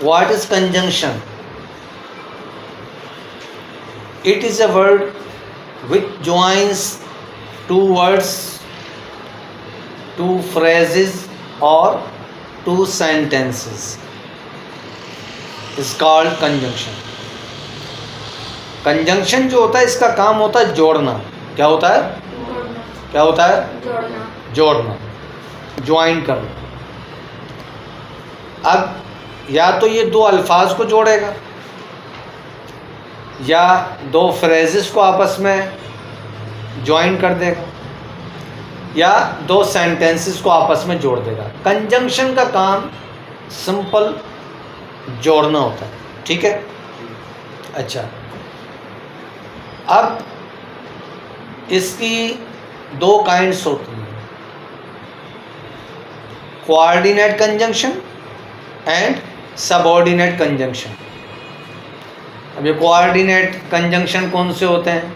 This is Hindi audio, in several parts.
What is conjunction? It is a word which joins two words, two phrases or two sentences. Is called conjunction. Conjunction जो होता है इसका काम होता है जोड़ना. क्या होता है? क्या होता है? जोड़ना, ज्वाइन करना. अब या तो ये दो अल्फाज को जोड़ेगा या दो फ्रेजेस को आपस में ज्वाइन कर देगा या दो सेंटेंसेस को आपस में जोड़ देगा. कंजंक्शन का काम सिंपल जोड़ना होता है. ठीक है. अच्छा, अब इसकी दो काइंड्स होती हैं, coordinate conjunction and subordinate conjunction. अब ये कोऑर्डिनेट कंजंक्शन कौन से होते हैं?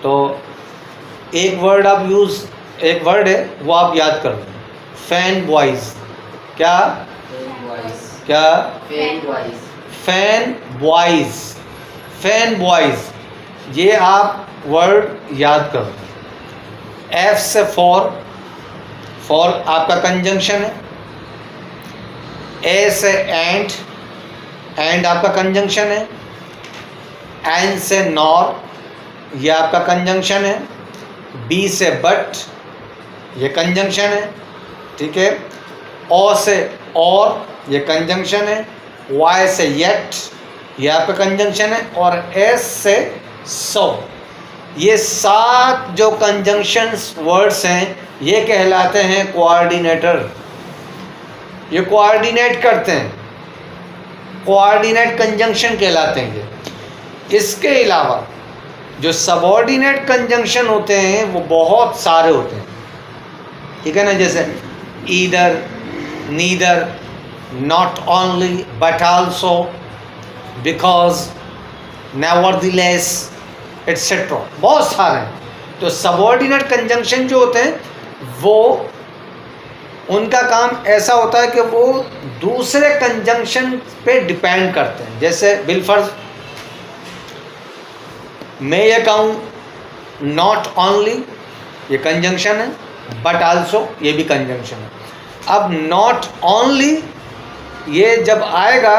तो एक वर्ड है वो आप याद कर लो, फैन बॉयज. क्या? Fan boys. फैन बॉयज, ये आप वर्ड याद कर लो. एफ से फॉर आपका कंजंक्शन है. ए से एंड आपका कंजंक्शन है. एन से नॉर, ये आपका कंजंक्शन है. बी से बट, ये कंजंक्शन है. ठीक है. ओ से और, ये कंजंक्शन है. वाई से येट, ये आपका कंजंक्शन है. और एस से सो. ये 7 जो कंजंक्शंस वर्ड्स हैं ये कहलाते हैं कोऑर्डिनेटर. ये कोऑर्डिनेट करते हैं, कोऑर्डिनेट कंजंक्शन कहलाते हैं ये. इसके अलावा जो सबऑर्डिनेट कंजंक्शन होते हैं वो बहुत सारे होते हैं. ठीक है ना. जैसे either, neither, not only, but also, because, nevertheless, etcetera. बहुत सारे हैं. तो सबऑर्डिनेट कंजंक्शन जो होते हैं वो उनका काम ऐसा होता है कि वो दूसरे कंजंक्शन पे डिपेंड करते हैं. जैसे बिलफर्ज मैं ये कहूँ नॉट ओनली, ये कंजंक्शन है. बट आल्सो, ये भी कंजंक्शन है. अब नॉट ओनली ये जब आएगा,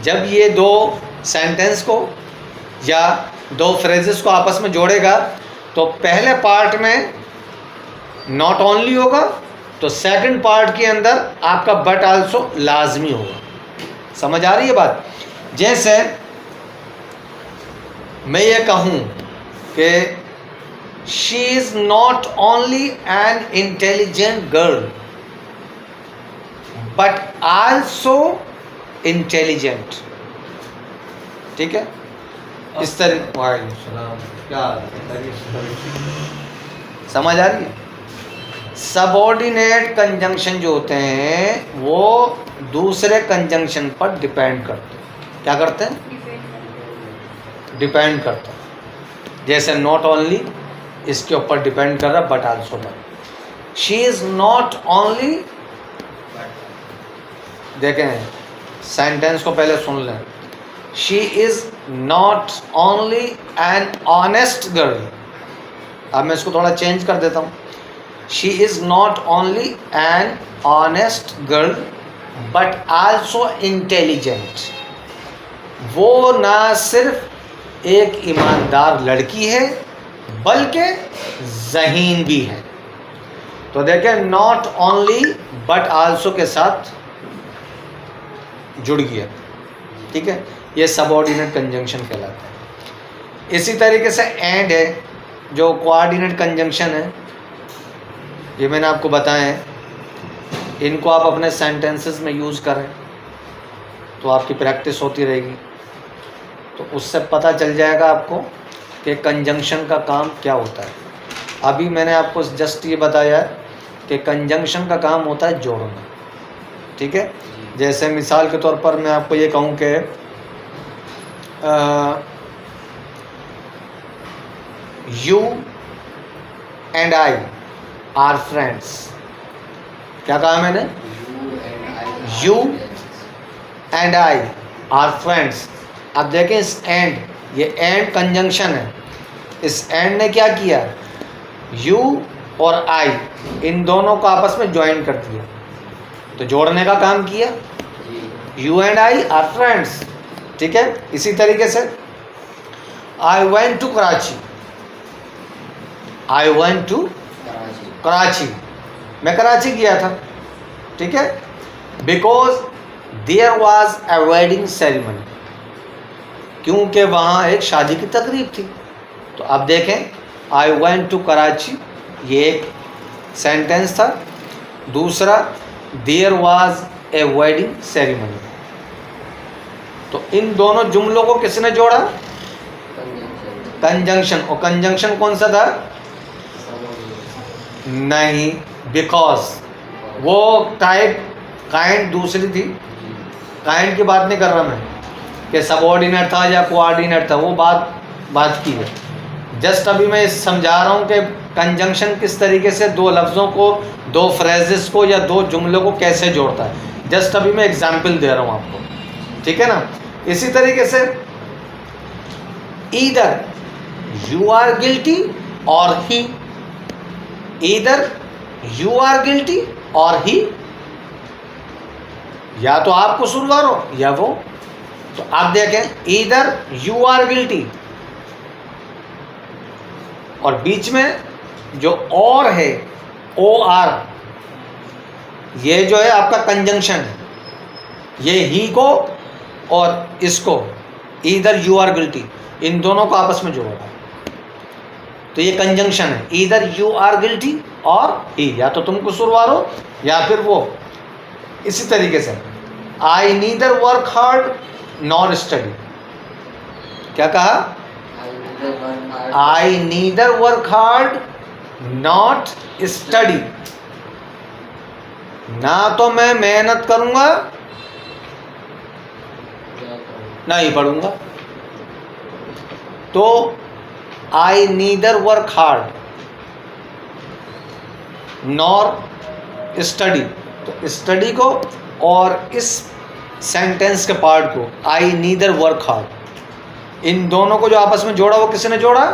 जब ये दो सेंटेंस को या दो फ्रेजेस को आपस में जोड़ेगा तो पहले पार्ट में नॉट ओनली होगा, तो सेकंड पार्ट के अंदर आपका बट आल्सो लाजमी होगा. समझ आ रही है बात? जैसे मैं ये कहूँ कि she is not only an intelligent girl but also intelligent. ठीक है. इस तरह क्या समझ आ रही है? सबऑर्डिनेट कंजंक्शन जो होते हैं वो दूसरे कंजंक्शन पर डिपेंड करते हैं. क्या करते हैं? डिपेंड करते हैं. जैसे नॉट ओनली इसके ऊपर डिपेंड कर रहा but also but. She is not only, देखें सेंटेंस को पहले सुन लें. She is not only an honest girl. अब मैं इसको थोड़ा चेंज कर देता हूँ. She is not only an honest girl but also intelligent. वो ना सिर्फ एक ईमानदार लड़की है बल्कि ज़हीन भी है. तो देखें नॉट ओनली बट आल्सो के साथ जुड़ गया. ठीक है. ये सबऑर्डिनेट कंजंक्शन कहलाता है. इसी तरीके से एंड है जो कोऑर्डिनेट कंजंक्शन है. ये मैंने आपको बताया है. इनको आप अपने सेंटेंसेस में यूज़ करें तो आपकी प्रैक्टिस होती रहेगी. तो उससे पता चल जाएगा आपको कि कंजंक्शन का काम क्या होता है. अभी मैंने आपको जस्ट ये बताया है कि कंजंक्शन का काम होता है जोड़ना. ठीक है. जैसे मिसाल के तौर पर मैं आपको ये कहूँ कि you and I are friends. क्या कहा मैंने? You and I are friends. अब देखें इस एंड, ये एंड कंजंक्शन है, इस एंड ने क्या किया, यू और आई इन दोनों को आपस में ज्वाइन कर दिया, तो जोड़ने का काम किया। You and I are friends, ठीक है। इसी तरीके से I went to Karachi, I went to Karachi, मैं कराची गया था, ठीक है। Because there was a wedding ceremony, क्योंकि वहाँ एक शादी की तकरीब थी। तो अब देखें आई वेंट टू कराची, ये एक सेंटेंस था। दूसरा there was a wedding ceremony, तो इन दोनों जुमलों को किसने जोड़ा, कंजंक्शन। और कंजंक्शन कौन सा था, नहीं, बिकॉज, वो टाइप काइंड दूसरी थी, काइंड की बात नहीं कर रहा मैं कि सबऑर्डिनेट था या कोऑर्डिनेट था, वो बात की है। जस्ट अभी मैं समझा रहा हूँ कि कंजंक्शन किस तरीके से दो लफ्ज़ों को, दो फ्रेजेस को या दो जुमलों को कैसे जोड़ता है। जस्ट अभी मैं एग्जाम्पल दे रहा हूँ आपको, ठीक है ना। इसी तरीके से ईदर यू आर गिल्टी और ही, ईदर यू आर गिल्टी और ही, या तो आप कसूरवार हो या वो। तो आप देखें ईदर यू आर गिल्टी, और बीच में जो और है ओ आर, ये जो है आपका कंजंक्शन है, ये ही को और इसको, ईदर यू आर गिल्टी, इन दोनों को आपस में जोड़ा, तो ये कंजंक्शन है। ईदर यू आर गिल्टी और ही, या तो तुम कसूरवार हो या फिर वो। इसी तरीके से I neither work hard nor study, क्या कहा, I neither work hard not study, ना तो मैं मेहनत करूंगा ना ही पढ़ूंगा। तो I neither work hard nor study, तो स्टडी को और इस सेंटेंस के पार्ट को आई नीदर वर्क हार्ड, इन दोनों को जो आपस में जोड़ा वो किसने जोड़ा,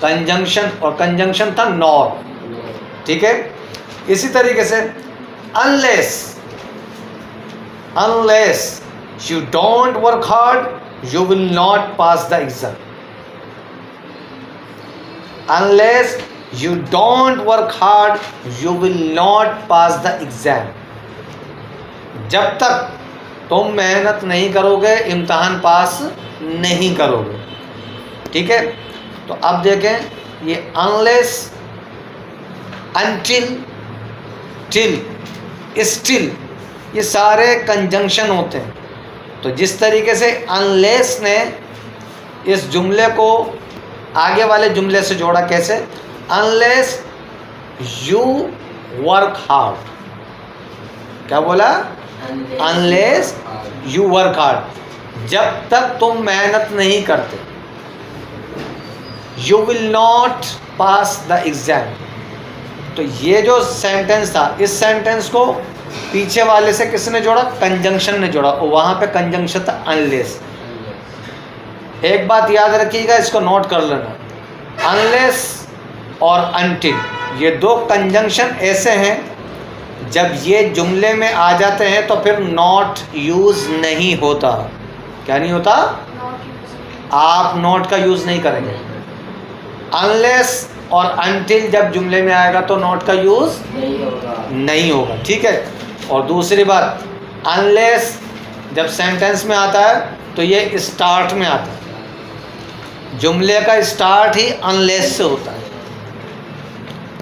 कंजंक्शन, और कंजंक्शन था नॉर, ठीक है। इसी तरीके से unless, unless you don't work hard you will not pass the exam, unless you don't work hard you will not pass the exam, जब तक तुम मेहनत नहीं करोगे इम्तहान पास नहीं करोगे, ठीक है। तो अब देखें ये अनलेस, अनटिल, टिल, स्टिल, ये सारे कंजंक्शन होते हैं। तो जिस तरीके से अनलेस ने इस जुमले को आगे वाले जुमले से जोड़ा, कैसे, अनलेस यू वर्क हार्ड, क्या बोला, अनलेस यू वर्क हार्ड, जब तक तुम मेहनत नहीं करते, you will not pass the exam. तो ये जो सेंटेंस था, इस सेंटेंस को पीछे वाले से किसने जोड़ा, कंजंक्शन ने जोड़ा, और वहाँ पे कंजंक्शन था अनलेस। एक बात याद रखिएगा, इसको नोट कर लेना, अनलेस और अनटिल, ये दो कंजंक्शन ऐसे हैं जब ये जुमले में आ जाते हैं तो फिर नॉट यूज़ नहीं होता। क्या नहीं होता, आप नॉट का यूज़ नहीं करेंगे। अनलेस और अनटिल जब जुमले में आएगा तो नॉट का यूज़ नहीं होगा, ठीक है। और दूसरी बात, अनलेस जब सेंटेंस में आता है तो ये स्टार्ट में आता है, जुमले का स्टार्ट ही अनलेस से होता है,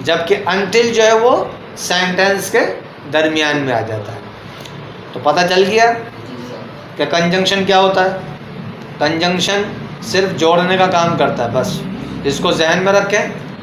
जबकि अनटिल जो है वो सेंटेंस के दरमियान में आ जाता है। तो पता चल गया कि कंजंक्शन क्या होता है। कंजंक्शन सिर्फ जोड़ने का काम करता है, बस इसको जहन में रखें।